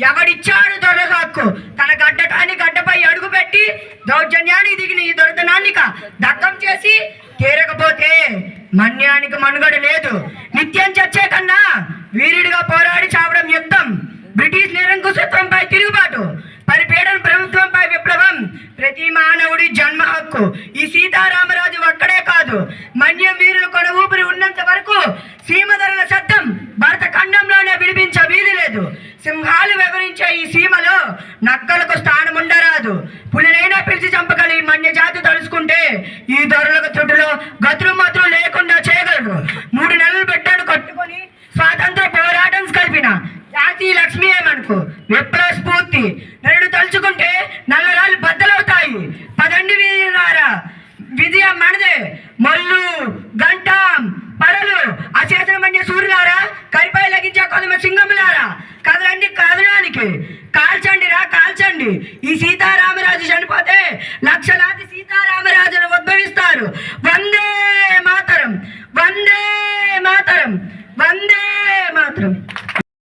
ఎవడిచ్చాడు దొరల హక్కు? తన గడ్డపై అడుగు పెట్టి దౌర్జన్యానికి దిగిన ఈ దొరతనాన్ని దగ్ధం చేసి తీరకపోతే మన్యానికి మనుగడ లేదు. నిత్యం చచ్చే కన్నా వీరుడిగా పోరాడి చావడం యుద్ధం. బ్రిటిష్ నిరంకుశత్వంపై తిరుగుబాటు, పరిపీడన ప్రభుత్వంపై విప్లవం, ప్రతి మానవుడి జన్మ హక్కు. ఈ సీతారామరాజు ఒక్కడే కాదు, మన్యం వీరులు కొన ఊపిరి ఉన్నంత వరకు సీమధరల శబ్దం భారత ఖండంలోనే వినిపించ వీలు లేదు. సింహాలు వివరించే ఈ సీమలో నక్కలకు స్థానం ఉండరాదు. పులినైనా పిలిచి చంపగల ఈ మన్య జాతి తలుసుకుంటే ఈ దొరలకు చుట్టులో గతులు మాత్రం లేకుండా చేయగలరు. 3 నెలలు బిడ్డను కట్టుకొని స్వాతంత్ర పోరాటం కలిపిన జాతి లక్ష్మి ఏమనుకో విప్లవ స్ఫూర్తి. నరుడు తలుచుకుంటే నల్లరాలు బద్దలవుతాయి. పదండి వీరారా, విజయం మనదే. మల్లు గంటాం పరలు అచేతన మన్య సూర్యులారా, కరిపై లగించే కొదమ సింగములారా, కదలండి కదలానికి, కాల్చండి రా కాల్చండి ఈ సీతారామ